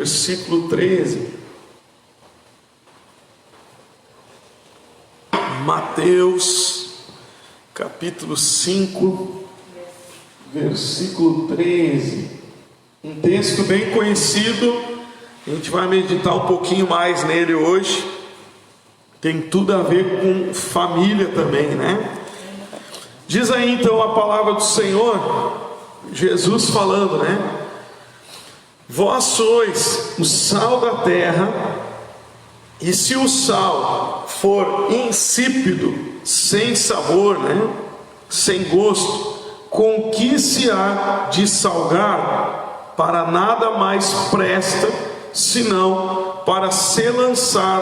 versículo 13. Mateus, capítulo 5, versículo 13. Um texto bem conhecido, a gente vai meditar um pouquinho mais nele hoje. Tem tudo a ver com família também, né? Diz aí então a palavra do Senhor, Jesus falando, né? Vós sois o sal da terra, e se o sal for insípido, sem sabor, né? Sem gosto, com que se há de salgar? Para nada mais presta, senão para se lançar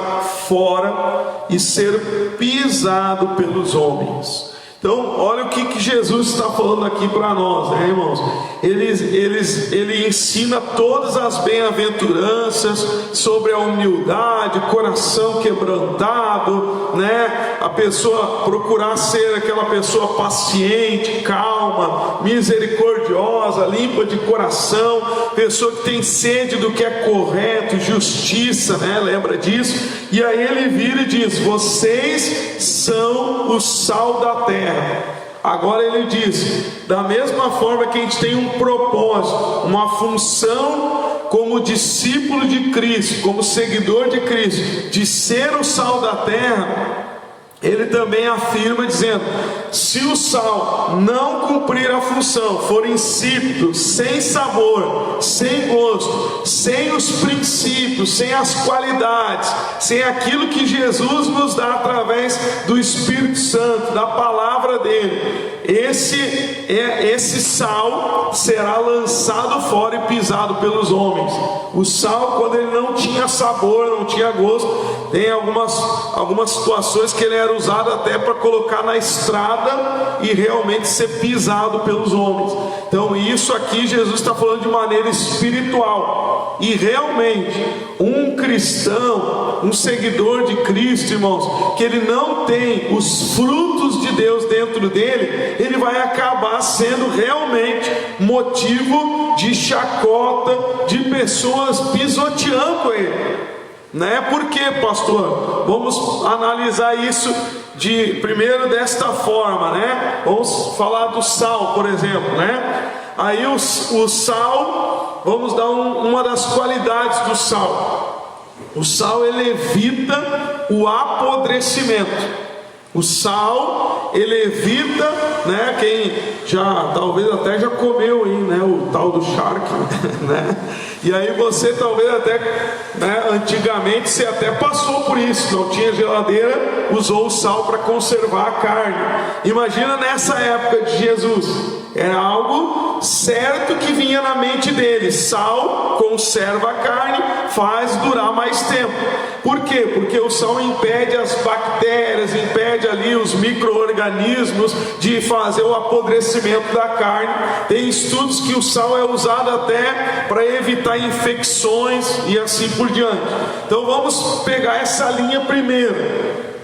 fora e ser pisado pelos homens. Então, olha o que Jesus está falando aqui para nós, né, irmãos? Ele ensina todas as bem-aventuranças sobre a humildade, coração quebrantado, né? A pessoa procurar ser aquela pessoa paciente, calma, misericordiosa, limpa de coração, pessoa que tem sede do que é correto, justiça, né? Lembra disso? E aí ele vira e diz: vocês são o sal da terra. Agora ele diz, da mesma forma que a gente tem um propósito, uma função como discípulo de Cristo, como seguidor de Cristo, de ser o sal da terra, ele também afirma dizendo: se o sal não cumprir a função, for insípido, sem sabor, sem gosto, sem os princípios, sem as qualidades, sem aquilo que Jesus nos dá através do Espírito Santo, da palavra dele, esse sal será lançado fora e pisado pelos homens. O sal, quando ele não tinha sabor, não tinha gosto, tem algumas situações que ele era usado até para colocar na estrada e realmente ser pisado pelos homens. Então isso aqui Jesus está falando de maneira espiritual. E realmente um cristão, um seguidor de Cristo, irmãos, que ele não tem os frutos de Deus dentro dele, ele vai acabar sendo realmente motivo de chacota, de pessoas pisoteando ele, né? Por quê, pastor? Vamos analisar isso primeiro desta forma, né? Vamos falar do sal, por exemplo, né? Aí o sal, vamos dar uma das qualidades do sal. O sal, ele evita o apodrecimento. O sal, ele evita, né? Quem já, talvez até já comeu aí, né? O tal do charque, né? E aí você talvez até, né? Antigamente você até passou por isso, não tinha geladeira, usou o sal para conservar a carne. Imagina nessa época de Jesus, era algo certo que vinha na mente dele: sal conserva a carne, faz durar mais tempo. Por quê? Porque o sal impede as bactérias, impede ali os micro-organismos de fazer o apodrecimento da carne. Tem estudos que o sal é usado até para evitar infecções e assim por diante. Então vamos pegar essa linha primeiro.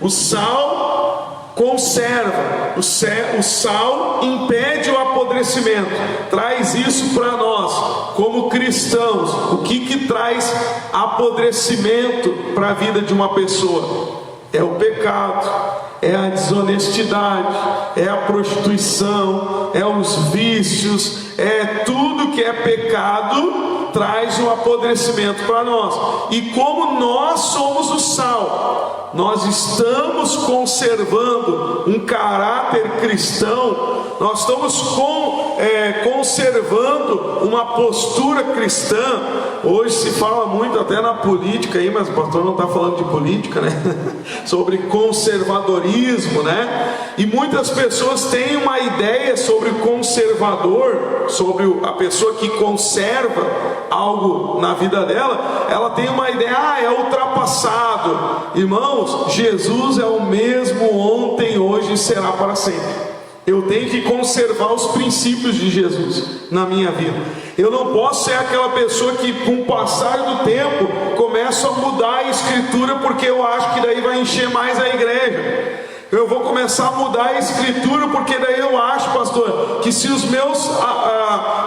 O sal conserva, o sal impede o apodrecimento. Traz isso para nós como cristãos. O que traz apodrecimento para a vida de uma pessoa? É o pecado, é a desonestidade, é a prostituição, é os vícios, é tudo que é pecado, traz um apodrecimento para nós. E como nós somos o sal, nós estamos conservando um caráter cristão, nós estamos conservando uma postura cristã. Hoje se fala muito até na política aí, mas o pastor não está falando de política, né? Sobre conservadorismo, né? E muitas pessoas têm uma ideia sobre o conservador, sobre a pessoa que conserva algo na vida dela. Ela tem uma ideia: é ultrapassado. Irmãos, Jesus é o mesmo ontem, hoje e será para sempre. Eu tenho que conservar os princípios de Jesus na minha vida. Eu não posso ser aquela pessoa que, com o passar do tempo, começa a mudar a escritura porque eu acho que daí vai encher mais a igreja. Eu vou começar a mudar a escritura, porque daí eu acho, pastor, que se os meus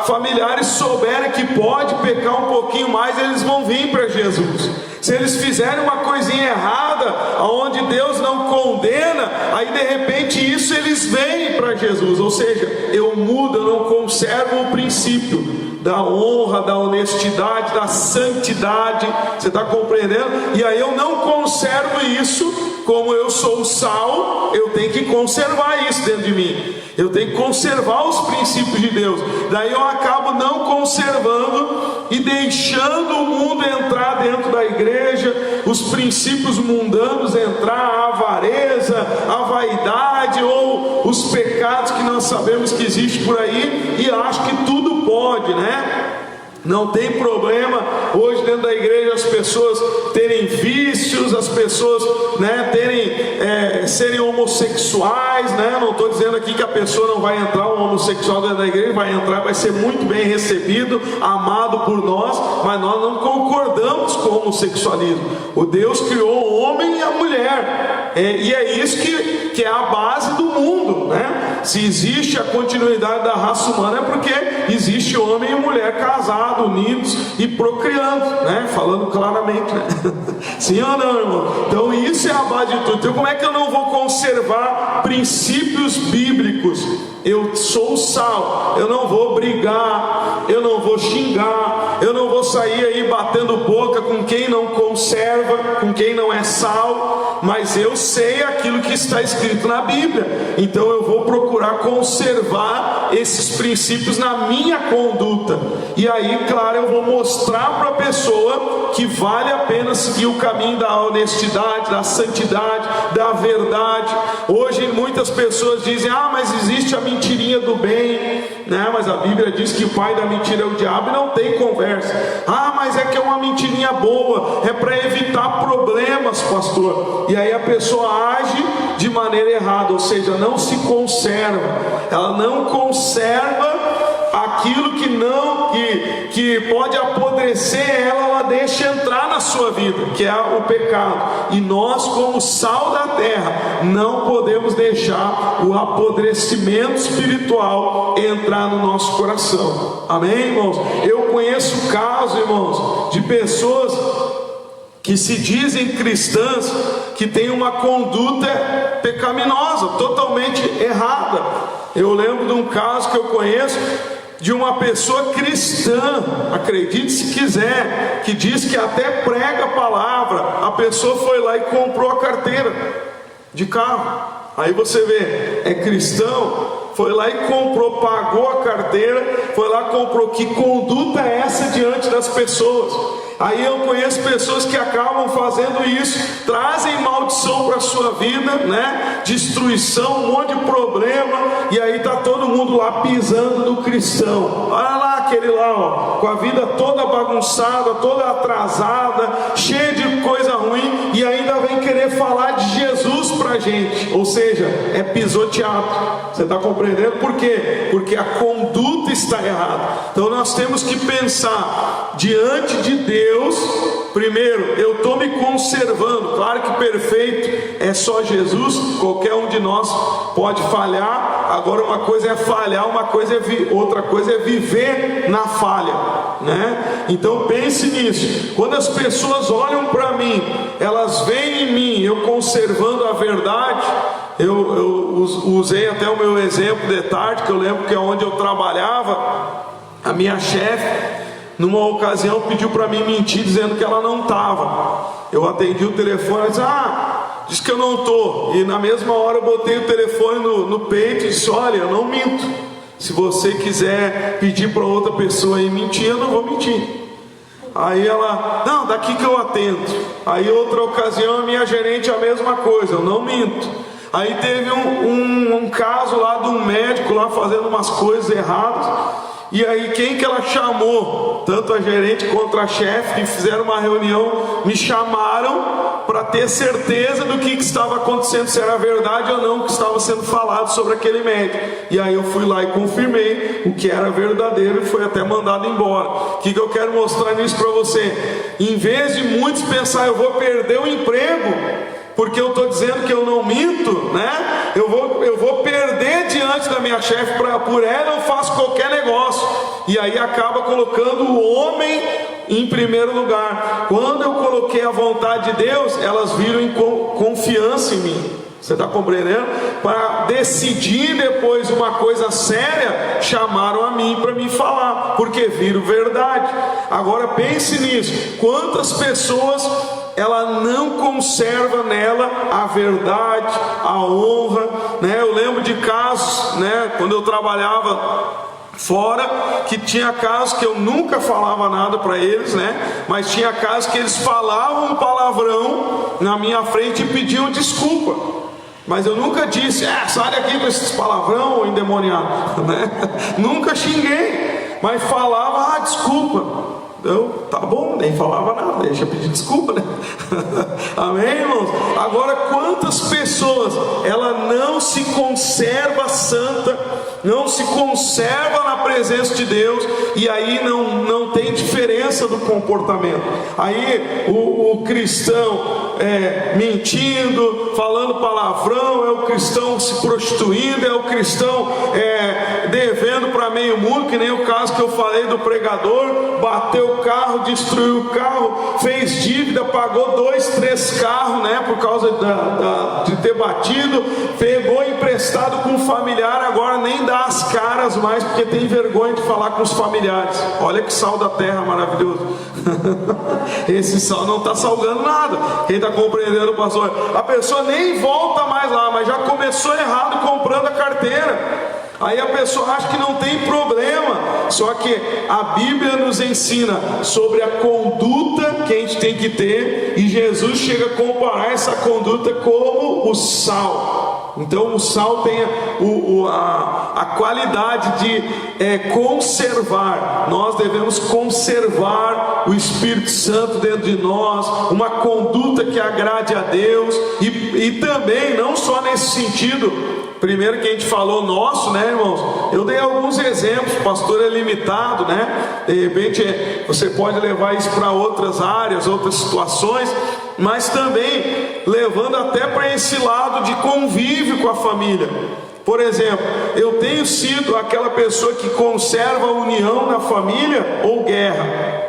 familiares souberem que pode pecar um pouquinho mais, eles vão vir para Jesus. Se eles fizerem uma coisinha errada, onde Deus não condena, aí de repente isso eles vêm para Jesus. Ou seja, eu mudo, eu não conservo o princípio da honra, da honestidade, da santidade. Você está compreendendo? E aí eu não conservo isso. Como eu sou o sal, eu tenho que conservar isso dentro de mim. Eu tenho que conservar os princípios de Deus. Daí eu acabo não conservando e deixando o mundo entrar dentro da igreja, os princípios mundanos entrar, a avareza, a vaidade ou os pecados que nós sabemos que existem por aí, e acho que tudo pode, né? Não tem problema hoje dentro da igreja as pessoas terem vícios, as pessoas, né, serem homossexuais, né? Não estou dizendo aqui que a pessoa não vai entrar, um homossexual dentro da igreja vai entrar, vai ser muito bem recebido, amado por nós, mas nós não concordamos com o homossexualismo. O Deus criou o homem e a mulher, e é isso que é a base do mundo, né? Se existe a continuidade da raça humana é porque existe homem e mulher casados, unidos e procriando, né? Falando claramente, né? Sim ou não, irmão? Então isso é a base de tudo. Então como é que eu não vou conservar princípios bíblicos? Eu sou sal, eu não vou brigar, eu não vou xingar, eu não vou sair aí batendo boca com quem não conserva, com quem não é sal, mas eu sei aquilo que está escrito na Bíblia, então eu vou procurar conservar esses princípios na minha conduta, e aí, claro, eu vou mostrar para a pessoa que vale a pena seguir o caminho da honestidade, da santidade, da verdade. Hoje muitas pessoas dizem, mas existe a mentirinha do bem, né? Mas a Bíblia diz que o pai da mentira é o diabo, e não tem conversa. Mas é que é uma mentirinha boa, é para evitar problemas, pastor. E aí a pessoa age de maneira errada, ou seja, não se conserva, ela não conserva aquilo que pode apodrecer ela deixa entrar na sua vida, que é o pecado. E nós, como sal da terra, não podemos deixar o apodrecimento espiritual entrar no nosso coração. Amém, irmãos? Eu conheço casos, irmãos, de pessoas que se dizem cristãs, que têm uma conduta pecaminosa, totalmente errada. Eu lembro de um caso que eu conheço, de uma pessoa cristã, acredite se quiser, que diz que até prega a palavra. A pessoa foi lá e comprou a carteira de carro. Aí você vê, é cristão, foi lá e comprou, pagou a carteira, foi lá e comprou. Que conduta é essa diante das pessoas? Aí eu conheço pessoas que acabam fazendo isso, trazem maldição para a sua vida, né? Destruição, um monte de problema, e aí está todo mundo lá pisando no cristão. Olha lá aquele lá, com a vida toda bagunçada, toda atrasada, cheia de coisa ruim, e ainda vem querer falar de Jesus para a gente, ou seja, é pisoteado. Você está compreendendo por quê? Porque a conduta está errada. Então nós temos que pensar diante de Deus. Primeiro, eu estou me conservando. Claro que perfeito é só Jesus, qualquer um de nós pode falhar. Agora uma coisa é falhar, outra coisa é viver na falha, né? Então pense nisso. Quando as pessoas olham para mim, elas veem em mim eu conservando a verdade. Eu usei até o meu exemplo de tarde, que eu lembro que é onde eu trabalhava. A minha chefe, numa ocasião, pediu para mim mentir, dizendo que ela não estava. Eu atendi o telefone e disse, diz que eu não estou. E na mesma hora eu botei o telefone no peito e disse, olha, eu não minto. Se você quiser pedir para outra pessoa ir mentir, eu não vou mentir. Aí ela, não, daqui que eu atendo. Aí outra ocasião, a minha gerente, a mesma coisa, eu não minto. Aí teve um caso lá de um médico lá fazendo umas coisas erradas. E aí quem que ela chamou? Tanto a gerente quanto a chefe, que fizeram uma reunião, me chamaram para ter certeza do que estava acontecendo, se era verdade ou não o que estava sendo falado sobre aquele médico. E aí eu fui lá e confirmei o que era verdadeiro, e foi até mandado embora. O que eu quero mostrar nisso para você? Em vez de muitos pensar, eu vou perder o emprego porque eu estou dizendo que eu não minto, né? por ela eu faço qualquer negócio, e aí acaba colocando o homem em primeiro lugar. Quando eu coloquei a vontade de Deus, elas viram em confiança em mim. Você está compreendendo? Para decidir depois uma coisa séria, chamaram a mim para me falar, porque viram verdade. Agora pense nisso: quantas pessoas ela não conserva nela a verdade, a honra, né? Eu lembro de casos, né, quando eu trabalhava fora, que tinha casos que eu nunca falava nada para eles, né? Mas tinha casos que eles falavam um palavrão na minha frente e pediam desculpa. Mas eu nunca disse, sai daqui com esses palavrão endemoniado, né? Nunca xinguei, mas falava, desculpa. Eu, tá bom, nem falava nada, deixa eu pedir desculpa, né? Amém, irmãos? Agora, quantas pessoas ela não se conserva santa, não se conserva na presença de Deus, e aí não tem diferença do comportamento. Aí o cristão mentindo, falando palavrão, é o cristão se prostituindo, é o cristão devendo para meio mundo, que nem o caso que eu falei do pregador, bateu o carro, destruiu o carro, fez dívida, pagou 2, 3 carros, né, por causa de ter batido, pegou emprestado com um familiar, agora nem dá as caras mais, porque tem vergonha de falar com os familiares. Olha que sal da terra maravilhoso. Esse sal não está salgando nada. Quem está compreendendo, pastor? A pessoa nem volta mais lá, mas já começou errado comprando a carteira. Aí a pessoa acha que não tem problema. Só que a Bíblia nos ensina sobre a conduta que a gente tem que ter, e Jesus chega a comparar essa conduta como o sal. Então o sal tem a qualidade de conservar. Nós devemos conservar o Espírito Santo dentro de nós, uma conduta que agrade a Deus, e também não só nesse sentido. Primeiro que a gente falou nosso, né, irmãos? Eu dei alguns exemplos, o pastor é limitado, né? De repente você pode levar isso para outras áreas, outras situações, mas também levando até para esse lado de convívio com a família. Por exemplo, eu tenho sido aquela pessoa que conserva a união na família ou guerra,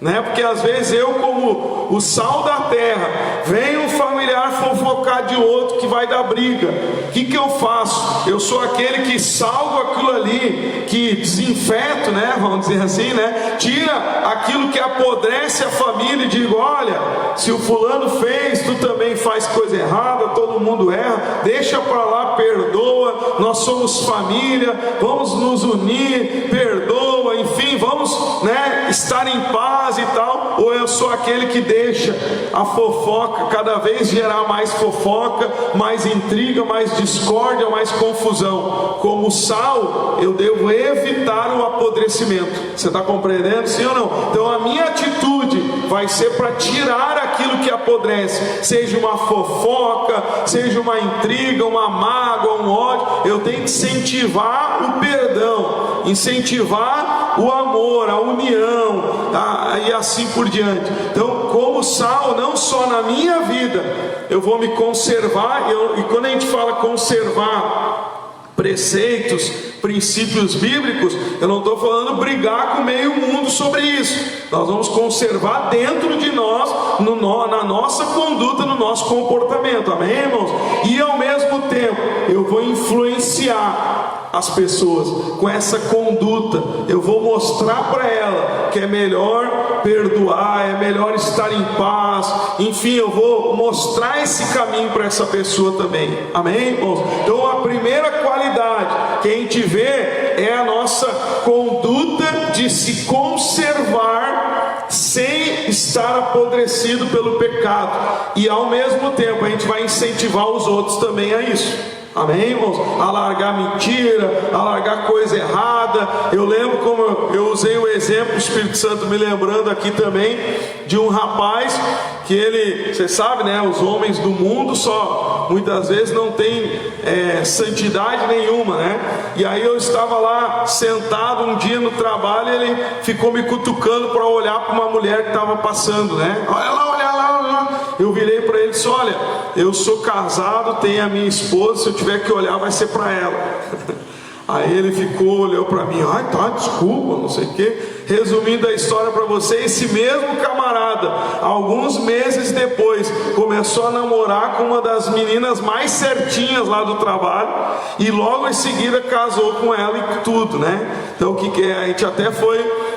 né? Porque às vezes eu, como o sal da terra, vem um familiar fofocar de outro que vai dar briga. O que eu faço? Eu sou aquele que salvo aquilo ali, que desinfeto, né? Vamos dizer assim, né? Tira aquilo que apodrece a família e digo: olha, se o fulano fez, tu também faz coisa errada, todo mundo erra, deixa para lá, perdoa, nós somos família, vamos nos unir, perdoa, enfim, vamos, né, estar em paz e tal. Ou eu sou aquele que deixa a fofoca cada vez gerar mais fofoca, mais intriga, mais discórdia, mais confusão. Como sal, eu devo evitar o apodrecimento. Você está compreendendo, sim ou não? Então a minha atitude vai ser para tirar aquilo que apodrece, seja uma fofoca, seja uma intriga, uma mágoa, um ódio. Eu tenho que incentivar o perdão, incentivar o amor, a união, e assim por diante. Então, como sal, não só na minha vida eu vou me conservar, e quando a gente fala conservar preceitos, princípios bíblicos, eu não estou falando brigar com o meio mundo sobre isso. Nós vamos conservar dentro de nós, na nossa conduta, no nosso comportamento, amém, irmãos? E ao mesmo tempo eu vou influenciar as pessoas com essa conduta. Eu vou mostrar para ela que é melhor perdoar, é melhor estar em paz, enfim, eu vou mostrar esse caminho para essa pessoa também, amém, irmãos? Então a primeira qualidade que a gente vê é a nossa conduta de se conservar sem estar apodrecido pelo pecado, e ao mesmo tempo a gente vai incentivar os outros também a isso. Amém, irmãos? A largar mentira, a largar coisa errada. Eu lembro como eu usei o exemplo, o Espírito Santo me lembrando aqui também, de um rapaz que ele, você sabe, né? Os homens do mundo só, muitas vezes não tem santidade nenhuma, né? E aí eu estava lá sentado um dia no trabalho, e ele ficou me cutucando para olhar para uma mulher que estava passando, né? Olha lá, olha lá, olha lá. Eu virei para ele e disse: olha, eu sou casado, tenho a minha esposa, se eu tiver que olhar vai ser para ela. Aí ele ficou, olhou para mim, ai tá, desculpa, não sei o que. Resumindo a história para você, esse mesmo camarada, alguns meses depois, começou a namorar com uma das meninas mais certinhas lá do trabalho, e logo em seguida casou com ela e tudo, né? Então o que é? A gente até foi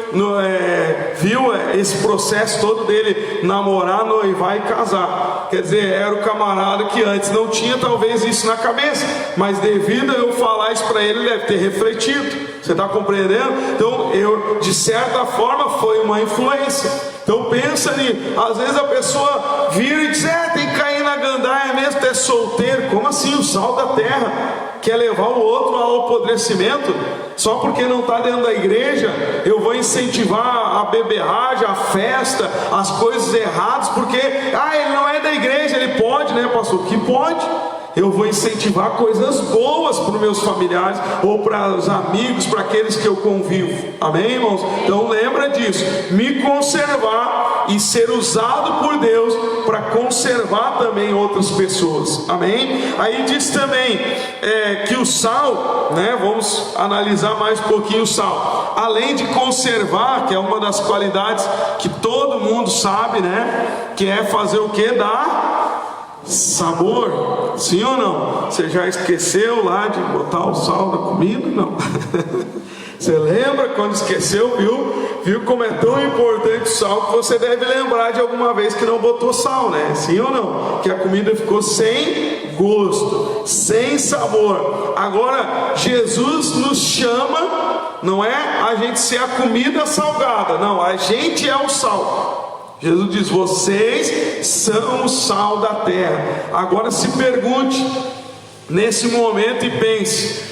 viu esse processo todo dele namorar, noivar e casar. Quer dizer, era o camarada que antes não tinha talvez isso na cabeça, mas devido a eu falar isso para ele, deve ter refletido. Você está compreendendo? Então eu, de certa forma, foi uma influência. Então pensa ali, às vezes a pessoa vira e diz, tem que cair na gandaia mesmo, é solteiro. Como assim? O sal da terra quer levar o outro ao apodrecimento? Só porque não está dentro da igreja, eu vou incentivar a beberragem, a festa, as coisas erradas, porque, ele não é da igreja, ele pode, né, pastor? Que pode? Eu vou incentivar coisas boas para os meus familiares, ou para os amigos, para aqueles que eu convivo, amém, irmãos? Então lembra disso, me conservar e ser usado por Deus para conservar também outras pessoas, amém? Aí diz também que o sal, né, vamos analisar mais um pouquinho o sal, além de conservar, que é uma das qualidades que todo mundo sabe, né, que é fazer o que? Dar sabor, sim ou não? Você já esqueceu lá de botar o sal na comida? Não. Você lembra quando esqueceu, viu como é tão importante o sal, que você deve lembrar de alguma vez que não botou sal, né? Sim ou não? Que a comida ficou sem gosto, sem sabor. Agora Jesus nos chama, não é a gente ser a comida salgada, não, a gente é o sal. Jesus diz, vocês são o sal da terra. Agora se pergunte nesse momento e pense,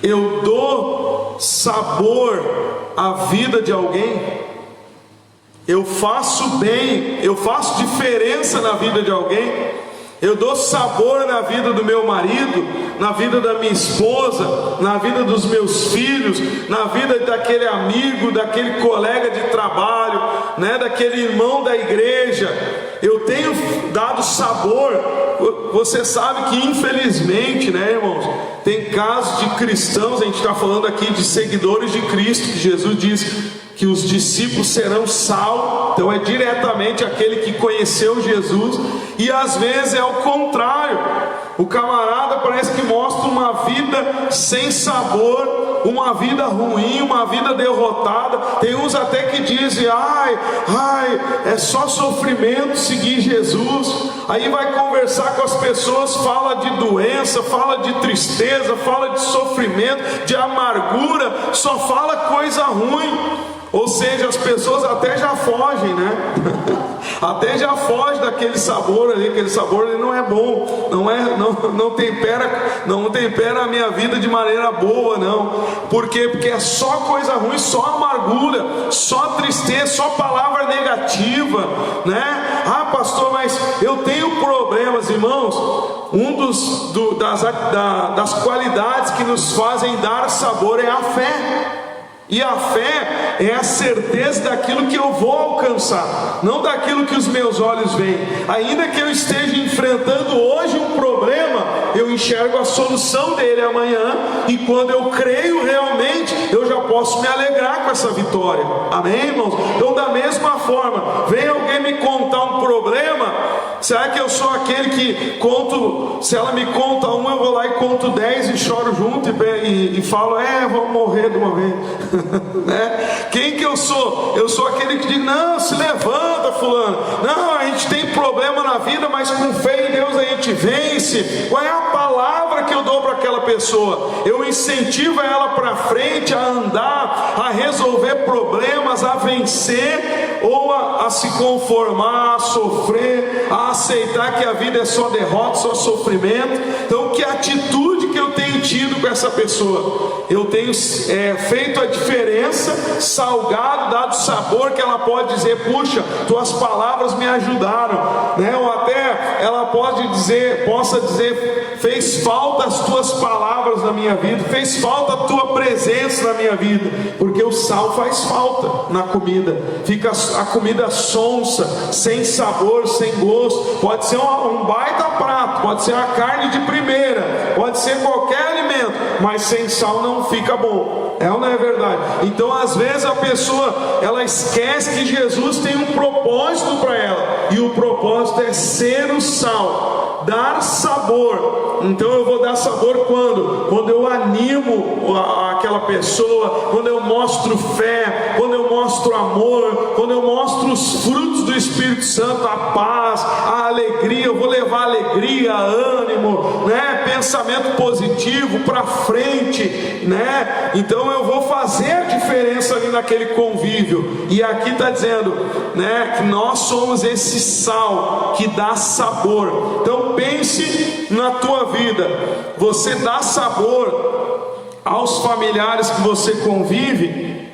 eu dou sabor à vida de alguém? Eu faço bem, eu faço diferença na vida de alguém? Eu dou sabor na vida do meu marido, na vida da minha esposa, na vida dos meus filhos, na vida daquele amigo, daquele colega de trabalho, né, daquele irmão da igreja. Eu tenho dado sabor. Você sabe que infelizmente, né, irmãos, tem casos de cristãos, a gente está falando aqui de seguidores de Cristo, que Jesus diz que os discípulos serão sal, então é diretamente aquele que conheceu Jesus, e às vezes é o contrário, o camarada parece que mostra uma vida sem sabor, uma vida ruim, uma vida derrotada. Tem uns até que dizem, é só sofrimento seguir Jesus. Aí vai conversar com as pessoas, fala de doença, fala de tristeza, fala de sofrimento, de amargura, só fala coisa ruim. Ou seja, as pessoas até já fogem, né? Até já fogem daquele sabor ali. Aquele sabor ali não é bom, não tempera a minha vida de maneira boa, não. Por quê? Porque é só coisa ruim, só amargura, só tristeza, só palavra negativa, né? Pastor, mas eu tenho problemas, irmãos. Das qualidades que nos fazem dar sabor é a fé. E a fé é a certeza daquilo que eu vou alcançar, não daquilo que os meus olhos veem. Ainda que eu esteja enfrentando hoje um problema, eu enxergo a solução dele amanhã, e quando eu creio realmente, eu já posso me alegrar com essa vitória. Amém, irmãos? Então da mesma forma, vem alguém me contar um problema, será que eu sou aquele que conto, se ela me conta um, eu vou lá e conto 10 e choro junto e falo, vamos morrer de uma vez. Né? Quem que eu sou? Eu sou aquele que diz, não, se levanta, fulano, não, a gente tem problema na vida, mas com fé em Deus a gente vence. Qual é a palavra que eu dou para aquela pessoa? Eu incentivo ela para frente, a andar, a resolver problemas, a vencer, ou a se conformar, a sofrer, a aceitar que a vida é só derrota, só sofrimento. Então que atitude que eu tenho tido com essa pessoa? Eu tenho feito a diferença, salgado, dado sabor, que ela pode dizer, puxa, tuas palavras me ajudaram, né? Ou até ela possa dizer, fez falta as tuas palavras na minha vida, fez falta a tua presença na minha vida, porque o sal faz falta na comida, fica a comida sonsa, sem sabor, sem gosto. Pode ser um baita prato, pode ser uma carne de primeira, pode ser qualquer alimento, mas sem sal não fica bom. É ou não é verdade? Então às vezes a pessoa, ela esquece que Jesus tem um propósito para ela, e o propósito é ser o sal, dar sabor. Então eu vou dar sabor quando eu animo aquela pessoa, quando eu mostro fé, quando eu mostro amor, quando eu mostro os frutos do Espírito Santo, a paz, a alegria. Eu vou levar alegria, ânimo, né? Pensamento positivo para frente, né? Então eu vou fazer a diferença ali naquele convívio. E aqui está dizendo, né, que nós somos esse sal que dá sabor. Então pense na tua vida, você dá sabor aos familiares que você convive,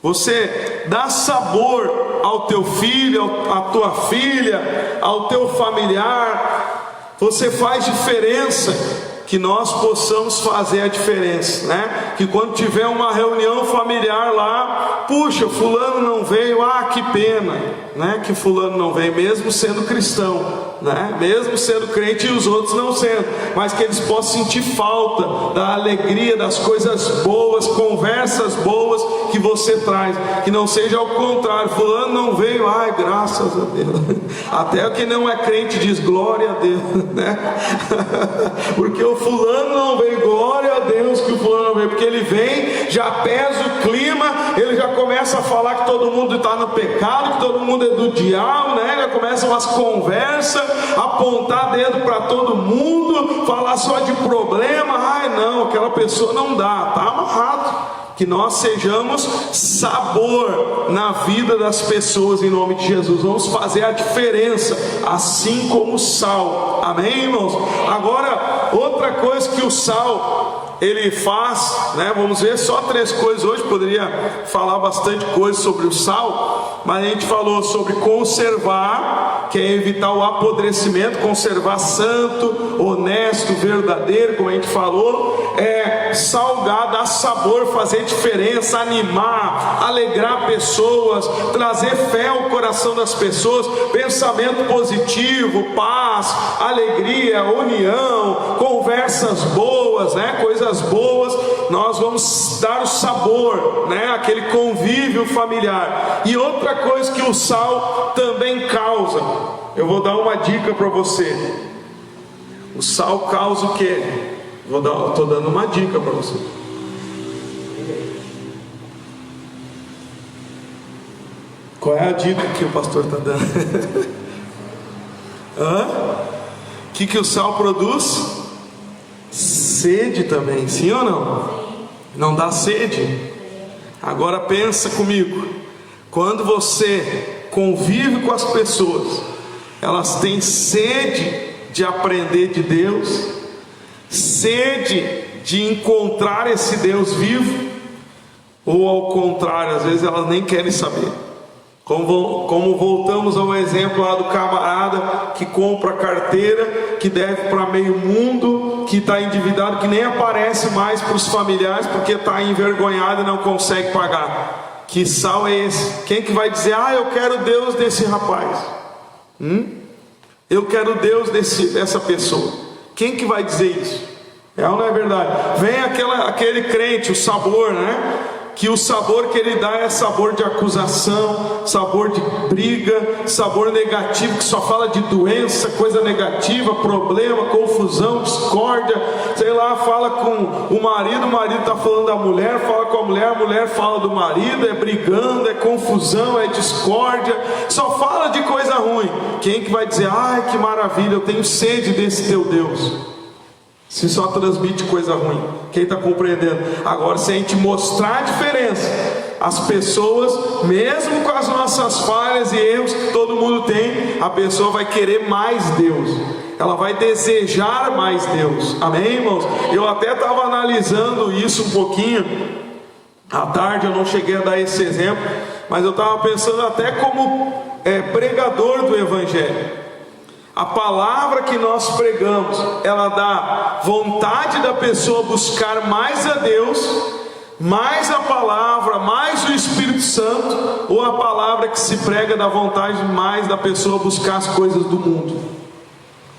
você dá sabor ao teu filho, à tua filha, ao teu familiar, você faz diferença. Que nós possamos fazer a diferença, né? Que quando tiver uma reunião familiar lá, puxa, fulano não veio, que pena, né? Que fulano não veio, mesmo sendo cristão, né? Mesmo sendo crente e os outros não sendo, mas que eles possam sentir falta da alegria, das coisas boas, conversas boas que você traz, que não seja ao contrário, fulano não veio, graças a Deus. Até quem não é crente diz glória a Deus, né? Porque o fulano não veio, glória a Deus que o fulano não veio, porque ele vem, já pesa o clima, ele já começa a falar que todo mundo está no pecado, que todo mundo é do diabo, né? Já começam as conversas, apontar dedo para todo mundo, falar só de problema. Não, aquela pessoa não dá, está amarrado. Que nós sejamos sabor na vida das pessoas em nome de Jesus. Vamos fazer a diferença, assim como o sal. Amém, irmãos? Agora, outra coisa que o sal ele faz, né? Vamos ver só 3 coisas hoje. Poderia falar bastante coisa sobre o sal, mas a gente falou sobre conservar, que é evitar o apodrecimento, conservar santo, honesto, verdadeiro, como a gente falou. Salgar, dar sabor, fazer diferença, animar, alegrar pessoas, trazer fé ao coração das pessoas, pensamento positivo, paz, alegria, união, conversas boas, né? Coisas boas. Nós vamos dar o sabor, né? Aquele convívio familiar. E outra coisa que o sal também causa, eu vou dar uma dica para você. O sal causa o quê? Estou dando uma dica para você. Qual é a dica que o pastor está dando? O que o sal produz? Sede também, sim ou não? Não dá sede? Agora pensa comigo. Quando você convive com as pessoas, elas têm sede de aprender de Deus, sede de encontrar esse Deus vivo, ou ao contrário, às vezes elas nem querem saber. Como voltamos ao exemplo lá do camarada que compra carteira, que deve para meio mundo, que está endividado, que nem aparece mais para os familiares porque está envergonhado e não consegue pagar. Que sal é esse? Quem que vai dizer, eu quero Deus desse rapaz? Eu quero Deus dessa pessoa. Quem que vai dizer isso? É ou não é verdade? Vem aquele crente, o sabor, né? Que o sabor que ele dá é sabor de acusação, sabor de briga, sabor negativo, que só fala de doença, coisa negativa, problema, confusão, discórdia. Sei lá, fala com o marido está falando da mulher, fala com a mulher fala do marido, é brigando, é confusão, é discórdia, só fala de coisa ruim. Quem que vai dizer, que maravilha, eu tenho sede desse teu Deus? Se só transmite coisa ruim. Quem está compreendendo? Agora, se a gente mostrar a diferença, as pessoas, mesmo com as nossas falhas e erros que todo mundo tem, a pessoa vai querer mais Deus, ela vai desejar mais Deus. Amém, irmãos? Eu até estava analisando isso um pouquinho à tarde, eu não cheguei a dar esse exemplo, mas eu estava pensando até como pregador do Evangelho. A palavra que nós pregamos, ela dá vontade da pessoa buscar mais a Deus, mais a palavra, mais o Espírito Santo, ou a palavra que se prega dá vontade mais da pessoa buscar as coisas do mundo?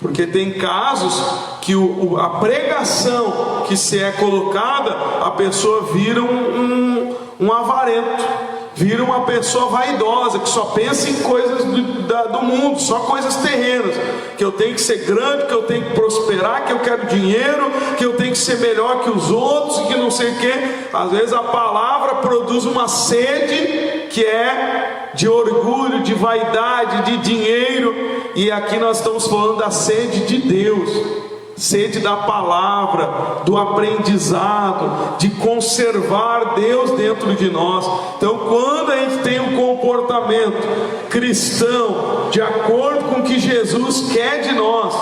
Porque tem casos que a pregação que se é colocada, a pessoa vira um avarento, vira uma pessoa vaidosa, que só pensa em coisas do mundo, só coisas terrenas, que eu tenho que ser grande, que eu tenho que prosperar, que eu quero dinheiro, que eu tenho que ser melhor que os outros, que não sei o que. Às vezes a palavra produz uma sede que é de orgulho, de vaidade, de dinheiro, e aqui nós estamos falando da sede de Deus, sede da palavra, do aprendizado, de conservar Deus dentro de nós. Então, quando a gente tem um comportamento cristão de acordo com o que Jesus quer de nós,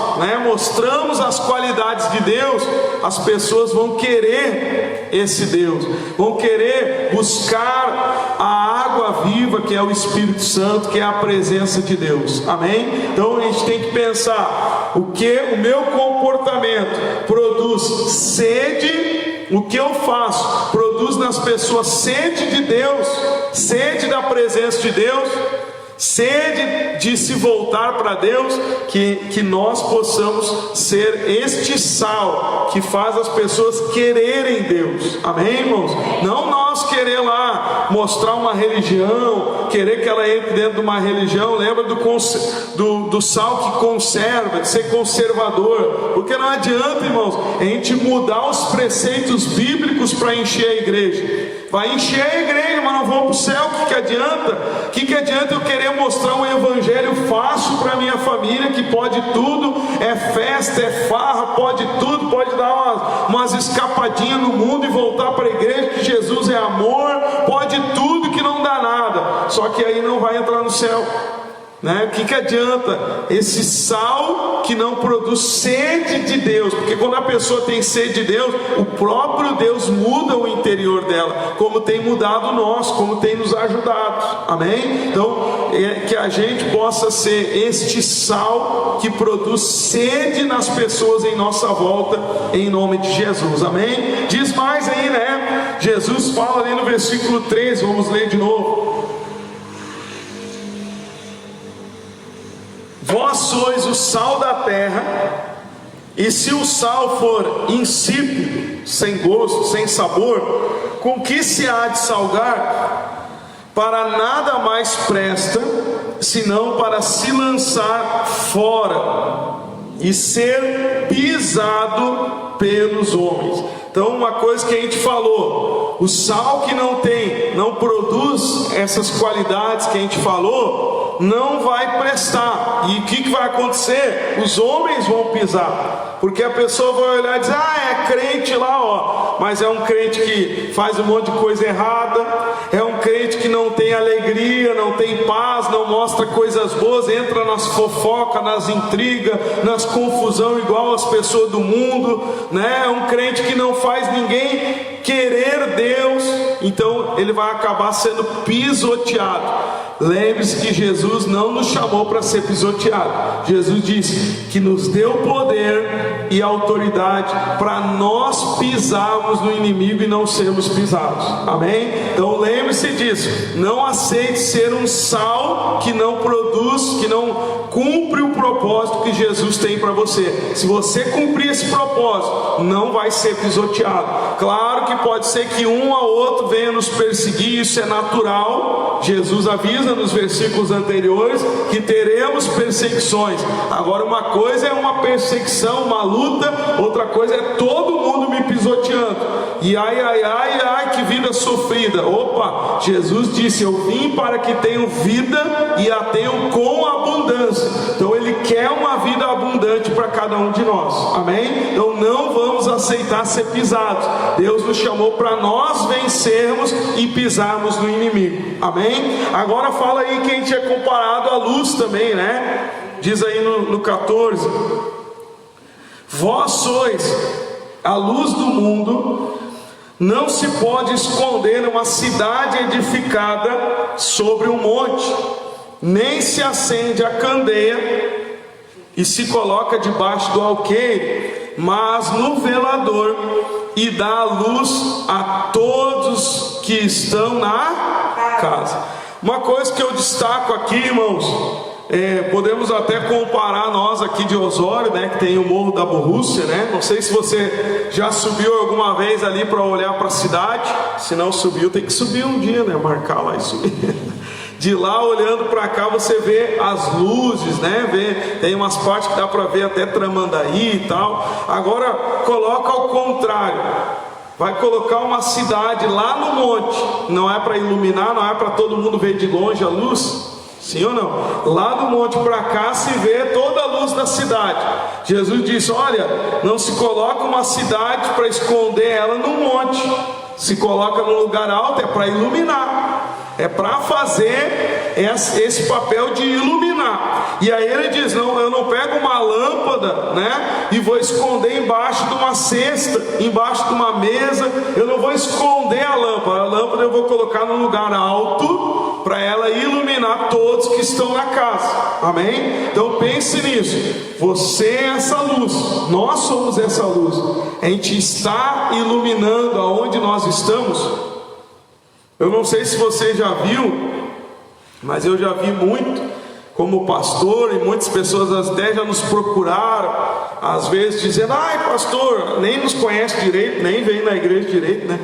mostramos as qualidades de Deus, as pessoas vão querer esse Deus, vão querer buscar a água viva que é o Espírito Santo, que é a presença de Deus. Amém? Então a gente tem que pensar: o que o meu comportamento produz sede, o que eu faço produz nas pessoas sede de Deus, sede da presença de Deus, sede de se voltar para Deus, que nós possamos ser este sal que faz as pessoas quererem Deus. Amém, irmãos? Não nós querer lá mostrar uma religião, querer que ela entre dentro de uma religião. Lembra do sal que conserva, de ser conservador, porque não adianta, irmãos, a gente mudar os preceitos bíblicos para encher a igreja. Vai encher a igreja, mas não vamos para o céu. O que adianta? O que adianta eu querer mostrar um evangelho fácil para minha família, que pode tudo, é festa, é farra, pode tudo, pode dar umas escapadinhas no mundo e voltar para a igreja, que Jesus é amor, pode tudo, que não dá nada, só que aí não vai entrar no céu. O que adianta esse sal que não produz sede de Deus? Porque quando a pessoa tem sede de Deus, o próprio Deus muda o interior dela, como tem mudado nós, como tem nos ajudado. Amém? Então, que a gente possa ser este sal que produz sede nas pessoas em nossa volta, em nome de Jesus. Amém? Diz mais aí, Jesus fala ali no versículo 13, vamos ler de novo: vós sois o sal da terra, e se o sal for insípido, sem gosto, sem sabor, com que se há de salgar? Para nada mais presta, senão para se lançar fora e ser pisado pelos homens. Então, uma coisa que a gente falou: o sal que não produz essas qualidades que a gente falou, não vai prestar. E o que vai acontecer? Os homens vão pisar, porque a pessoa vai olhar e dizer: é crente lá, mas é um crente que faz um monte de coisa errada, é um crente que não tem alegria, não tem paz, não mostra coisas boas, entra nas fofocas, nas intrigas, nas confusão igual as pessoas do mundo, é um crente que não faz ninguém querer Deus, então ele vai acabar sendo pisoteado. Lembre-se que Jesus não nos chamou para ser pisoteado. Jesus disse que nos deu poder e autoridade para nós pisarmos no inimigo e não sermos pisados. Amém? Então lembre-se disso. Não aceite ser um sal que não produz, que não cumpre o propósito que Jesus tem para você. Se você cumprir esse propósito, não vai ser pisoteado. Claro que pode ser que um a outro venha nos perseguir, isso é natural. Jesus avisa nos versículos anteriores que teremos perseguições. Agora, uma coisa é uma perseguição, uma luta, outra coisa é todo mundo me pisoteando. E ai, que vida sofrida. Opa, Jesus disse: eu vim para que tenham vida e a tenham com abundância. Então ele quer uma vida abundante para cada um de nós. Amém? Então não vamos aceitar ser pisados. Deus nos chamou para nós vencermos e pisarmos no inimigo. Amém? Agora fala aí que a gente é comparado à luz também, Diz aí no 14: vós sois a luz do mundo. Não se pode esconder uma cidade edificada sobre um monte, nem se acende a candeia e se coloca debaixo do alqueire, mas no velador, e dá a luz a todos que estão na casa. Uma coisa que eu destaco aqui, irmãos, podemos até comparar nós aqui de Osório, né, que tem o Morro da Borrússia, né? Não sei se você já subiu alguma vez ali para olhar para a cidade. Se não subiu, tem que subir um dia, né? Marcar lá e subir. De lá olhando para cá você vê as luzes, né? Tem umas partes que dá para ver até Tramandaí e tal. Agora coloca ao contrário. Vai colocar uma cidade lá no monte. Não é para iluminar, não é para todo mundo ver de longe a luz. Sim ou não? Lá do monte para cá se vê toda a luz da cidade. Jesus disse: olha, não se coloca uma cidade para esconder ela no monte. Se coloca no lugar alto, é para iluminar. É para fazer esse papel de iluminar. E aí ele diz: não, eu não pego uma lâmpada, né, e vou esconder embaixo de uma cesta, embaixo de uma mesa. Eu não vou esconder a lâmpada eu vou colocar num lugar alto, para ela iluminar todos que estão na casa. Amém? Então pense nisso. Você é essa luz, nós somos essa luz. A gente está iluminando aonde nós estamos. Eu não sei se você já viu, mas eu já vi muito como pastor, e muitas pessoas até já nos procuraram, às vezes dizendo: ai pastor, nem nos conhece direito, nem vem na igreja direito, né?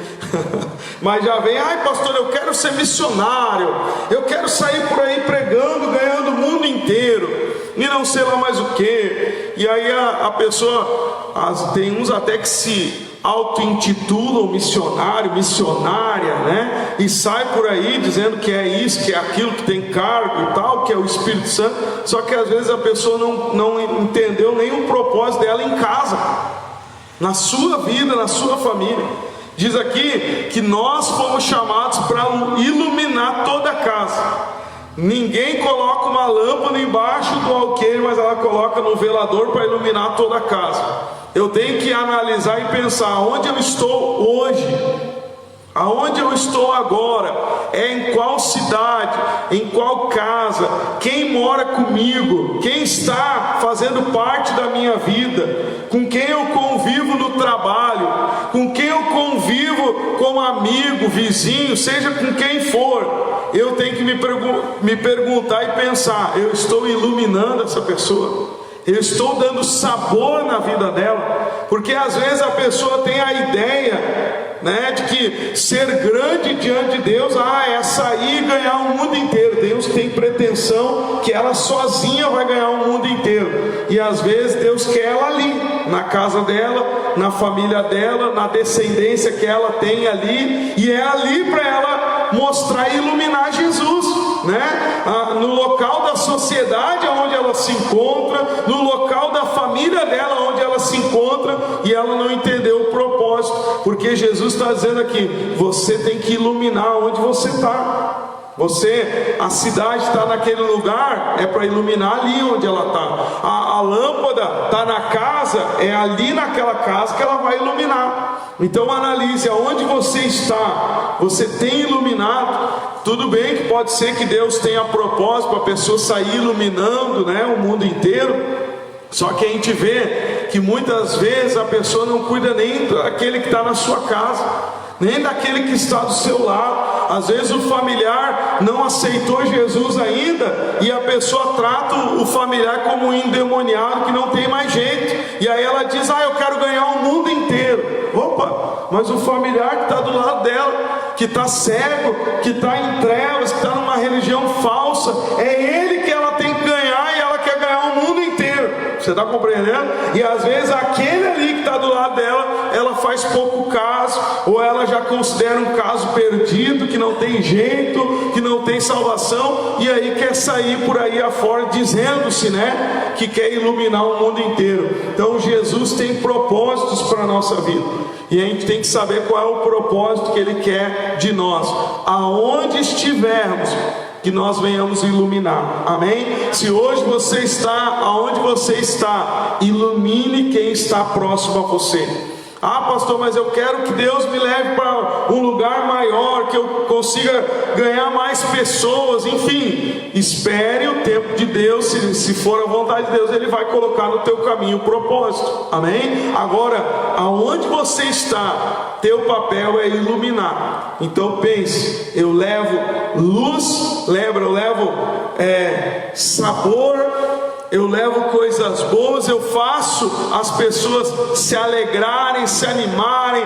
Mas já vem: ai pastor, eu quero ser missionário, eu quero sair por aí pregando, ganhando o mundo inteiro, e não sei lá mais o que. E aí a pessoa, tem uns até que se auto-intitulam missionário, missionária, né? E sai por aí dizendo que é isso, que é aquilo, que tem cargo e tal, que é o Espírito Santo. Só que às vezes a pessoa não entendeu nenhum propósito dela em casa, na sua vida, na sua família. Diz aqui que nós fomos chamados para iluminar toda a casa. Ninguém coloca uma lâmpada embaixo do alqueire, mas ela coloca no velador para iluminar toda a casa. Eu tenho que analisar e pensar: aonde eu estou hoje, aonde eu estou agora, em qual cidade, em qual casa, quem mora comigo, quem está fazendo parte da minha vida, com quem eu convivo no trabalho, com quem eu convivo como amigo, vizinho, seja com quem for. Eu tenho que me perguntar e pensar: eu estou iluminando essa pessoa? Eu estou dando sabor na vida dela? Porque às vezes a pessoa tem a ideia, né, de que ser grande diante de Deus é sair e ganhar o mundo inteiro. Deus tem pretensão que ela sozinha vai ganhar o mundo inteiro. E às vezes Deus quer ela ali, na casa dela, na família dela, na descendência que ela tem ali. E é ali para ela mostrar e iluminar Jesus, né? No local da sociedade onde ela se encontra, no local da família dela onde ela se encontra, e ela não entendeu o propósito, porque Jesus está dizendo aqui: você tem que iluminar onde você está. A cidade está naquele lugar, é para iluminar ali onde ela está. A lâmpada está na casa, é ali naquela casa que ela vai iluminar. Então analise aonde você está. Você tem iluminado? Tudo bem que pode ser que Deus tenha propósito para a pessoa sair iluminando, né, o mundo inteiro. Só que a gente vê que muitas vezes a pessoa não cuida nem daquele que está na sua casa, nem daquele que está do seu lado. Às vezes o familiar não aceitou Jesus ainda, e a pessoa trata o familiar como um endemoniado que não tem mais jeito. E aí ela diz: eu quero ganhar o mundo inteiro. Opa, mas o familiar que está do lado dela, que está cego, que está em trevas, que está numa religião falsa, é ele que ela tem que ganhar, e ela quer ganhar o mundo inteiro. Você está compreendendo? E às vezes aquele ali que está do lado dela, ela faz pouco caso, ou ela já considera um caso perdido, que não tem jeito, que não tem salvação, e aí quer sair por aí afora dizendo-se, né, que quer iluminar o mundo inteiro. Então Jesus tem propósitos para a nossa vida, e a gente tem que saber qual é o propósito que Ele quer de nós. Aonde estivermos, que nós venhamos iluminar. Amém? Se hoje você está aonde você está, ilumine quem está próximo a você. Ah, pastor, mas eu quero que Deus me leve para um lugar maior, que eu consiga ganhar mais pessoas. Enfim, espere o tempo de Deus. Se for a vontade de Deus, Ele vai colocar no teu caminho o propósito. Amém? Agora, aonde você está, teu papel é iluminar. Então pense, eu levo luz, eu levo sabor, eu levo coisas boas, eu faço as pessoas se alegrarem, se animarem.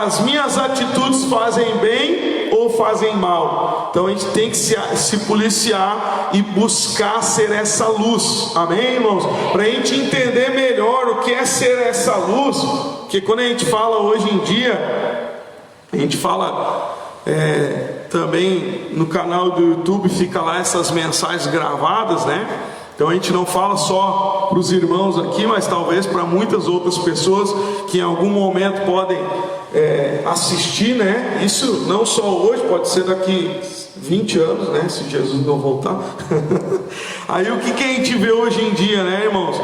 As minhas atitudes fazem bem ou fazem mal? Então a gente tem que se policiar e buscar ser essa luz. Amém, irmãos? Para a gente entender melhor o que é ser essa luz. Porque quando a gente fala hoje em dia, a gente fala também no canal do YouTube, fica lá essas mensagens gravadas, né? Então a gente não fala só para os irmãos aqui, mas talvez para muitas outras pessoas que em algum momento podem assistir, né? Isso não só hoje, pode ser daqui 20 anos, né? Se Jesus não voltar. Aí o que a gente vê hoje em dia, né, irmãos?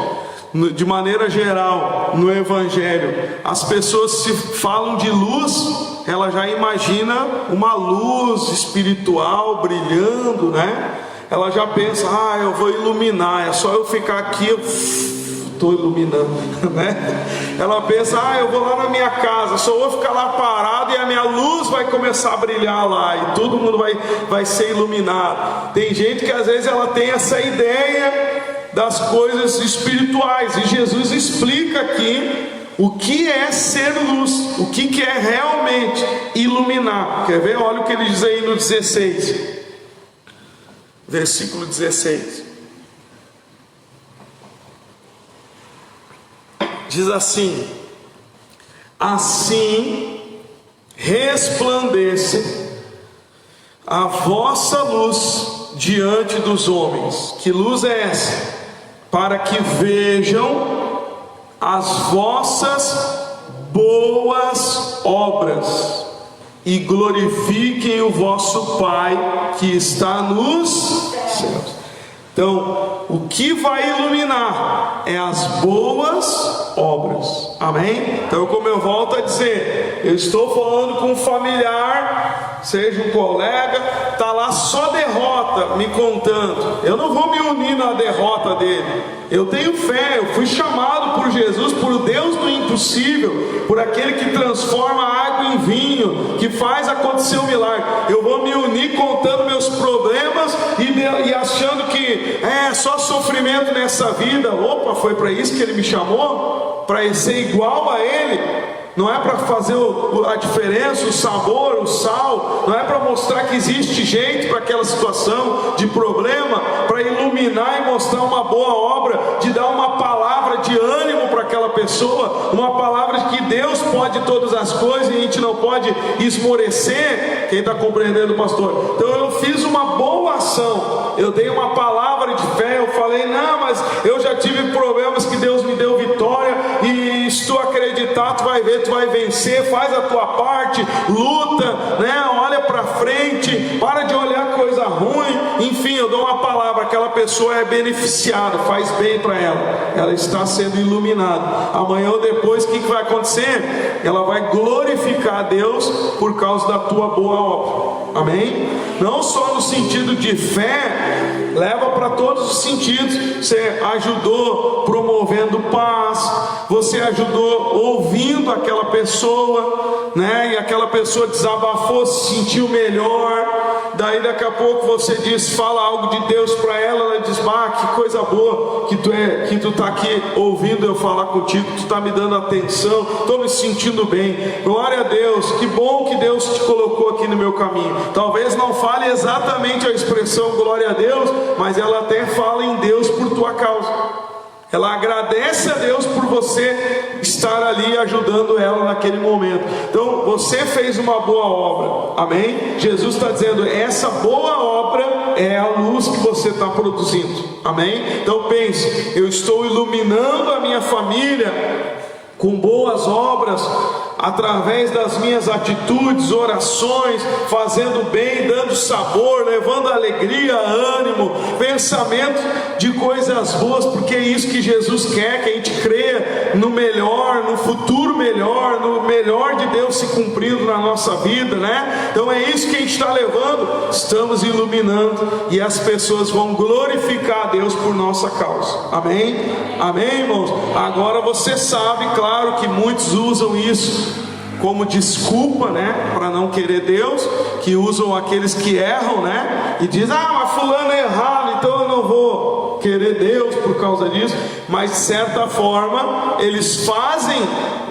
De maneira geral, no Evangelho, as pessoas se falam de luz, ela já imagina uma luz espiritual brilhando, né? Ela já pensa, eu vou iluminar, é só eu ficar aqui, eu estou iluminando, né? Ela pensa, eu vou lá na minha casa, só vou ficar lá parado e a minha luz vai começar a brilhar lá e todo mundo vai ser iluminado. Tem gente que às vezes ela tem essa ideia das coisas espirituais, e Jesus explica aqui o que é ser luz, o que é realmente iluminar. Quer ver? Olha o que ele diz aí no 16, versículo 16. Diz assim: assim resplandeça a vossa luz diante dos homens. Que luz é essa? Para que vejam as vossas boas obras e glorifiquem o vosso Pai que está nos céus. Então, o que vai iluminar é as boas obras. Amém? Então, como eu volto a dizer, eu estou falando com um familiar, seja um colega, está lá só derrota me contando. Eu não vou me unir na derrota dele. Eu tenho fé, eu fui chamado por Jesus, por Deus do impossível, por aquele que transforma a água em vinho, que faz acontecer um milagre. Eu vou me unir contando meus problemas e achando que é só sofrimento nessa vida. Opa, foi para isso que Ele me chamou? Para ser igual a Ele? Não é para fazer a diferença, o sabor, o sal. Não é para mostrar que existe jeito para aquela situação de problema, para iluminar e mostrar uma boa obra, de dar uma palavra de ânimo para aquela pessoa, uma palavra de que Deus pode todas as coisas e a gente não pode esmorecer. Quem está compreendendo, pastor? Então eu fiz uma boa ação, eu dei uma palavra de fé, eu falei, não, mas eu já tive problemas que Deus me deu vitória, e se tu acreditar, tu vai ver, tu vai vencer. Faz a tua parte, luta, né? Olha para frente, para de olhar coisa ruim. Enfim, eu dou uma palavra, aquela pessoa é beneficiada, faz bem para ela está sendo iluminada. Amanhã ou depois, o que vai acontecer? Ela vai glorificar a Deus por causa da tua boa obra. Amém? Não só no sentido de fé, leva para todos os sentidos. Você ajudou promovendo paz, você ajudou ouvindo aquela pessoa, né? E aquela pessoa desabafou, se sentiu melhor. Daí daqui a pouco você diz, fala algo de Deus para ela, ela diz, que coisa boa que tu está aqui ouvindo eu falar contigo, tu está me dando atenção, estou me sentindo bem. Glória a Deus, que bom que Deus te colocou aqui no meu caminho. Talvez não fale exatamente a expressão glória a Deus, mas ela até fala em Deus por tua causa. Ela agradece a Deus por você estar ali ajudando ela naquele momento. Então você fez uma boa obra. Amém? Jesus está dizendo, essa boa obra é a luz que você está produzindo. Amém? Então pense, eu estou iluminando a minha família com boas obras, através das minhas atitudes, orações, fazendo bem, dando sabor, levando alegria, ânimo, pensamento de coisas boas, porque é isso que Jesus quer, que a gente creia no melhor, no futuro melhor, no melhor de Deus se cumprindo na nossa vida, né? Então é isso que a gente está levando, estamos iluminando, e as pessoas vão glorificar a Deus por nossa causa. Amém? Amém, irmãos? Agora você sabe, claro que muitos usam isso como desculpa, né, para não querer Deus, que usam aqueles que erram, né, e dizem, mas fulano é errado, então eu não vou querer Deus por causa disso. Mas de certa forma eles fazem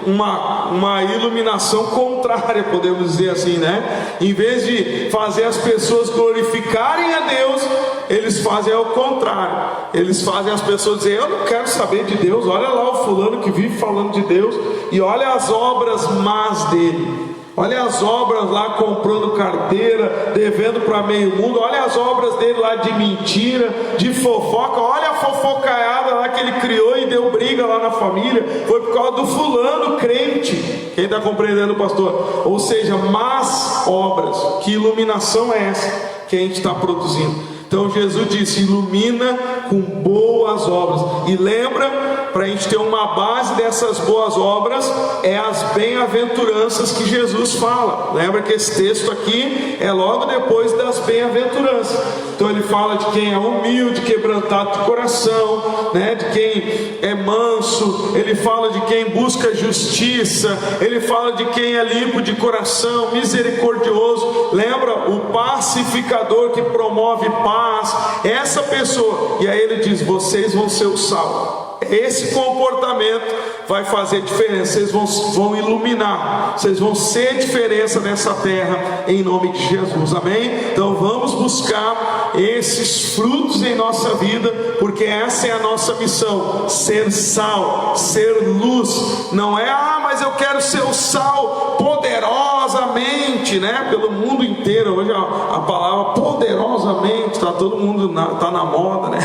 uma iluminação contrária, podemos dizer assim, né? Em vez de fazer as pessoas glorificarem a Deus, eles fazem ao contrário. Eles fazem as pessoas dizer, eu não quero saber de Deus, olha lá o fulano que vive falando de Deus, e olha as obras más dele, olha as obras lá comprando carteira, devendo para meio mundo, olha as obras dele lá de mentira, de fofoca, olha a fofocaiada lá que ele criou e deu briga lá na família, foi por causa do fulano crente. Quem está compreendendo, pastor? Ou seja, más obras. Que iluminação é essa que a gente está produzindo? Então Jesus disse, ilumina com boas obras. E lembra, para a gente ter uma base dessas boas obras, é as bem-aventuranças que Jesus fala. Lembra que esse texto aqui é logo depois das bem-aventuranças. Então ele fala de quem é humilde, quebrantado de coração, né? De quem é manso, ele fala de quem busca justiça, ele fala de quem é limpo de coração, misericordioso. Lembra? O pacificador que promove paz, essa pessoa. E aí ele diz, vocês vão ser o sal. Esse comportamento vai fazer diferença. Vocês vão iluminar, vocês vão ser diferença nessa terra, em nome de Jesus, amém? Então vamos buscar esses frutos em nossa vida, porque essa é a nossa missão, ser sal, ser luz. Não é, mas eu quero ser o sal poderosamente, né? Pelo mundo inteiro, hoje a palavra poderosamente, está todo mundo, está na moda, né?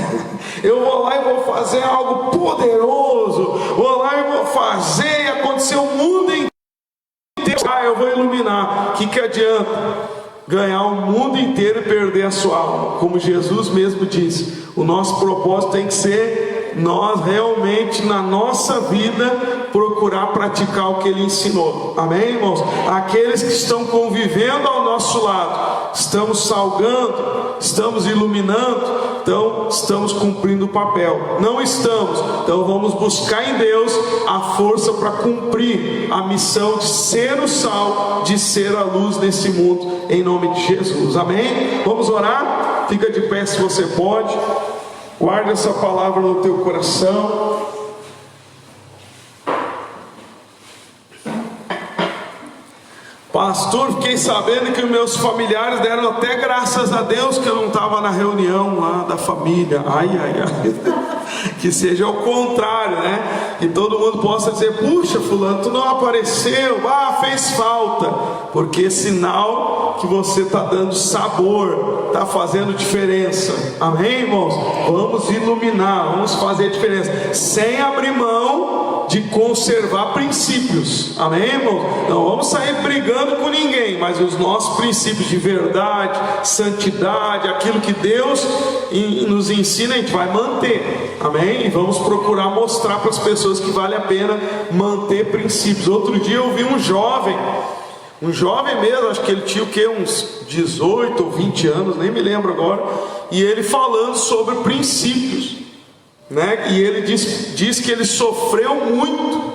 Eu vou lá e vou fazer algo poderoso, vou lá e vou fazer e acontecer o mundo inteiro. Eu vou iluminar. O que adianta ganhar o mundo inteiro e perder a sua alma? Como Jesus mesmo disse, o nosso propósito tem que ser nós realmente na nossa vida procurar praticar o que Ele ensinou. Amém, irmãos? Aqueles que estão convivendo ao nosso lado, estamos salgando, estamos iluminando, então estamos cumprindo o papel. Não estamos, então vamos buscar em Deus a força para cumprir a missão de ser o sal, de ser a luz nesse mundo, em nome de Jesus. Amém? Vamos orar? Fica de pé se você pode. Guarda essa palavra no teu coração. Pastor, fiquei sabendo que meus familiares deram até graças a Deus que eu não estava na reunião lá da família. Ai. Que seja o contrário, né? Que todo mundo possa dizer, puxa, fulano, tu não apareceu, fez falta. Porque é sinal que você está dando sabor, está fazendo diferença. Amém, irmãos? Vamos iluminar, vamos fazer diferença, sem abrir mão de conservar princípios. Amém, irmãos? Não vamos sair brigando com ninguém, mas os nossos princípios de verdade, santidade, aquilo que Deus nos ensina, a gente vai manter. Amém? E vamos procurar mostrar para as pessoas que vale a pena manter princípios. Outro dia eu vi um jovem mesmo, acho que ele tinha o quê? Uns 18 ou 20 anos, nem me lembro agora, e ele falando sobre princípios, né? E ele diz que ele sofreu muito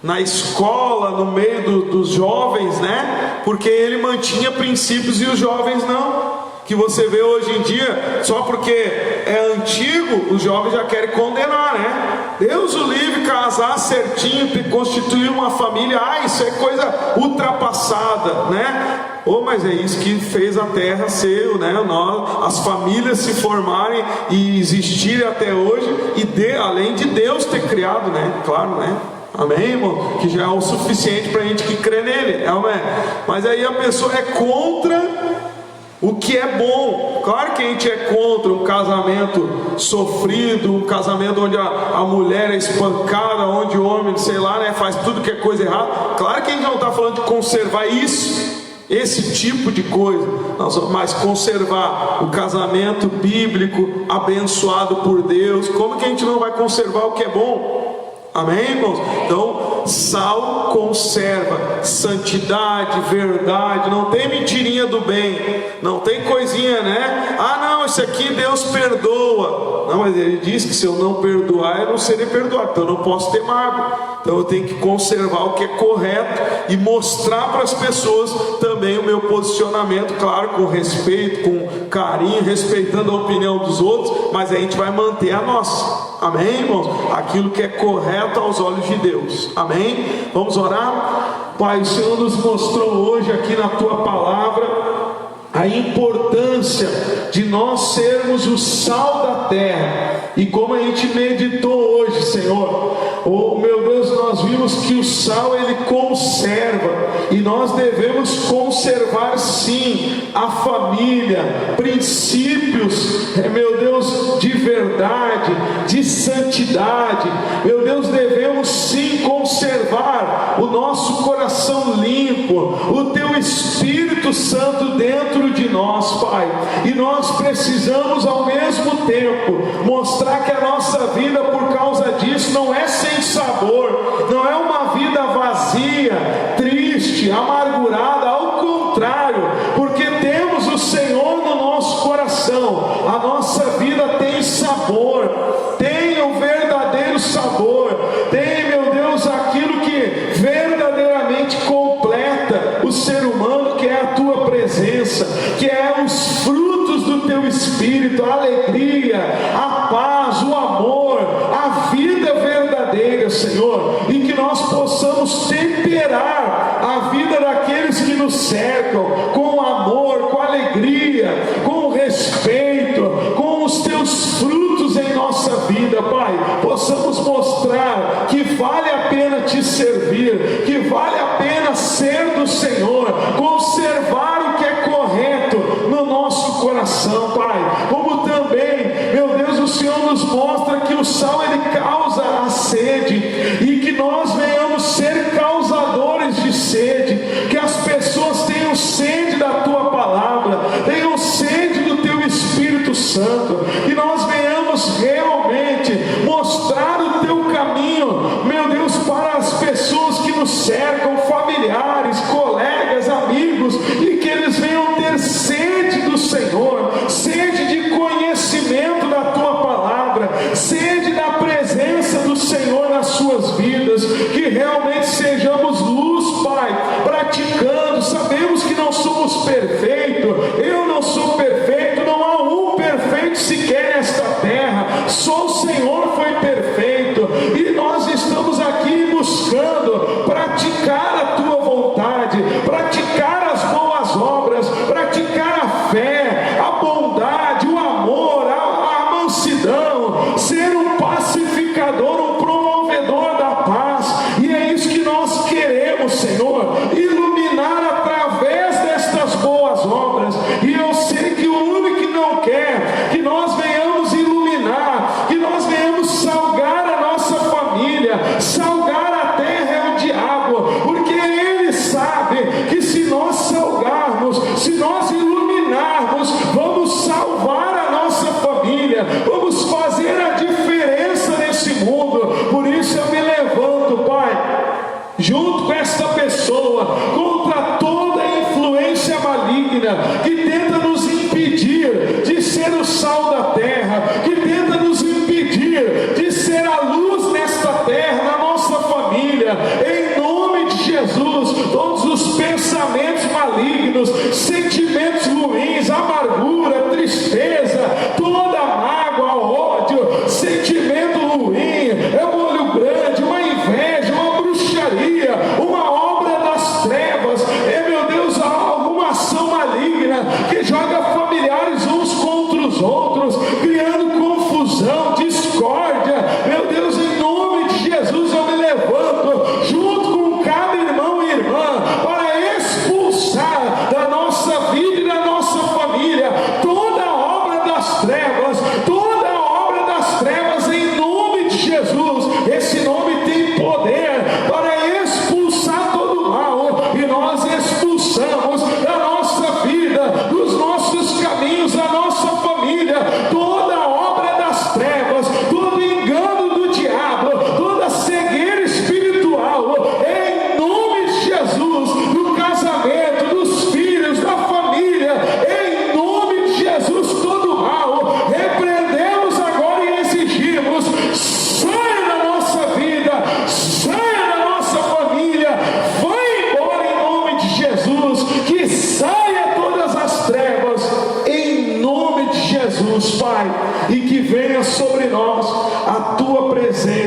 na escola, no meio dos jovens, né? Porque ele mantinha princípios e os jovens não. Que você vê hoje em dia, só porque é antigo, os jovens já querem condenar, né? Deus o livre, casar certinho, constituir uma família, isso é coisa ultrapassada, né? Mas é isso que fez a terra ser, né? As famílias se formarem e existirem até hoje, e além de Deus ter criado, né? Claro, né? Amém, irmão? Que já é o suficiente para a gente que crê nele, amém? Mas aí a pessoa é contra o que é bom. Claro que a gente é contra um casamento sofrido, um casamento onde a mulher é espancada, onde o homem, sei lá, né, faz tudo que é coisa errada. Claro que a gente não está falando de conservar esse tipo de coisa, mas conservar o casamento bíblico, abençoado por Deus. Como que a gente não vai conservar o que é bom? Amém, irmãos? Então sal conserva, santidade, verdade, não tem mentirinha do bem, não tem coisinha, né? Ah não, isso aqui Deus perdoa. Não, mas ele diz que se eu não perdoar, eu não serei perdoado, então eu não posso ter mágoa. Então eu tenho que conservar o que é correto e mostrar para as pessoas também o meu posicionamento, claro, com respeito, com carinho, respeitando a opinião dos outros, mas a gente vai manter a nossa. Amém, irmãos? Aquilo que é correto aos olhos de Deus. Amém? Vamos orar? Pai, o Senhor nos mostrou hoje aqui na Tua Palavra a importância de nós sermos o sal da terra. E como a gente meditou hoje, Senhor, oh meu Deus, nós vimos que o sal ele conserva, e nós devemos conservar sim a família, princípios, meu Deus, de verdade, de santidade. Meu Deus, devemos sim conservar o nosso coração limpo, o Teu Espírito Santo dentro de nós, Pai. E nós precisamos ao mesmo tempo mostrar que a nossa vida, por causa disso, não é sem sabor, não é uma vida vazia, triste, amargurada, ao contrário, porque temos o Senhor no nosso coração. A nossa vida tem sabor, tem o verdadeiro sabor, tem, meu Deus, aquilo que verdadeiramente completa o ser humano, que é a Tua presença, que é os frutos do Teu Espírito, a alegria, a paz, o amor, a vida verdadeira, Senhor, e que nós possamos temperar a vida daqueles que nos cercam com amor, com alegria, com respeito, com os Teus frutos em nossa vida, Pai. Possamos mostrar que vale a pena Te servir, que vale a pena ser do Senhor, conservar o que é correto no nosso coração, Pai. Como também, meu Deus, o Senhor nos mostra que o sal ele causa a sede, e que nós venhamos ser causadores de sede, que as pessoas tenham sede da Tua palavra, tenham sede do Teu Espírito Santo, e nós venhamos realmente mostrar o Teu caminho, meu Deus, para as pessoas que nos cercam, familiares, colegas, amigos, e que eles venham ter sede do Senhor, sede de conhecimento da Tua palavra, sede da presença do Senhor nas suas vidas, que realmente sejamos luz, Pai, praticando. Sabemos que não somos perfeitos, eu não sou perfeito, não há um perfeito sequer nesta terra, só o Senhor foi perfeito, e nós estamos aqui buscando praticar a Tua vontade, praticar as boas obras, praticar a fé, a bondade, o amor, a mansidão, ser um pacificador, um promovedor da paz. E é isso que nós queremos, Senhor, iluminar através destas boas obras. E eu sei que o único que não quer que nós venhamos iluminar, que nós venhamos salgar a nossa família, salgar a terra, é o diabo, porque ele sabe que se nós salgarmos, se nós iluminarmos, vamos salvar a nossa família, vamos fazer a diferença nesse mundo. Por isso eu me levanto, Pai, junto com esta pessoa, contra toda a influência maligna que tenta nos impedir de ser o sal da terra, que tenta nos impedir de ser a luz nesta terra, na nossa família. Em nome de Jesus, todos os pensamentos malignos, sentimentos ruins, amargura, tristeza, toda mágoa, ódio, sentimento ruim, é um olho grande, uma inveja, uma bruxaria, uma obra das trevas, meu Deus, alguma ação maligna que joga familiares uns contra os outros, criando confusão, discórdia. Meu Deus, em nome de Jesus eu me levanto junto com cada irmão e irmã para expulsar da nossa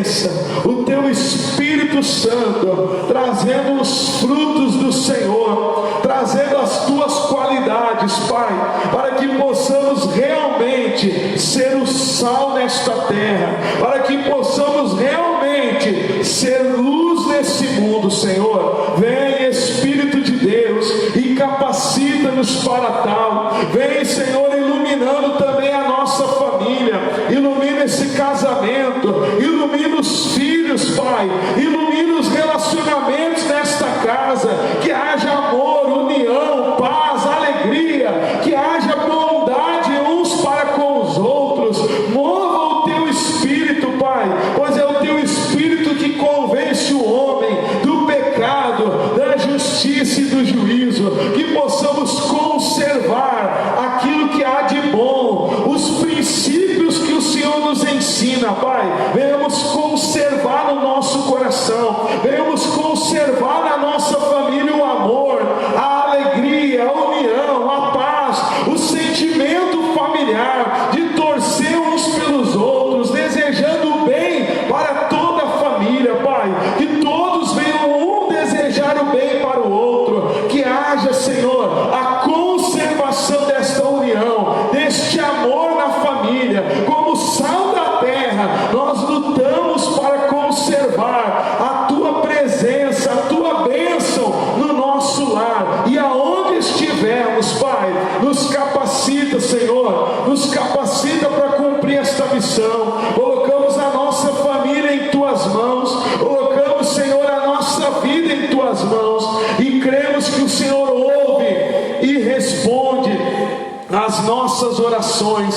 presença, o Teu Espírito Santo, trazendo os frutos do Senhor, trazendo as Tuas qualidades, Pai, para que possamos realmente ser o sal nesta terra, para que possamos realmente ser luz nesse mundo, Senhor. Vem, Espírito de Deus, e capacita-nos para tal. Vem, Senhor, iluminando também a nossa família, ilumina esse casamento, ilumina os filhos, Pai, ilumina os relacionamentos nesta casa, que haja amor, união, paz, alegria, que haja bondade uns para com os outros. Mova o Teu Espírito, Pai, pois é o Teu Espírito que convence o homem do pecado, da justiça e do juízo. Que possamos conservar aquilo que há de bom, os princípios que o Senhor nos ensina, Pai. Venhamos conservar no nosso coração, venhamos conservar na nossa família o amor, a alegria, a união, a paz, o sentimento familiar de torcer uns pelos outros, desejando o bem para toda a família, Pai. Que todos venham um desejar o bem para o outro, que haja, Senhor, a conservação desta união, deste amor na família. Como sal da terra, nós lutamos para conservar a Tua presença, a Tua bênção no nosso lar, e aonde estivermos, Pai, nos capacita, Senhor, nos capacita para cumprir esta missão. Colocamos a nossa família em Tuas mãos, colocamos, Senhor, a nossa vida em Tuas mãos, e cremos que o Senhor ouve e responde as nossas orações,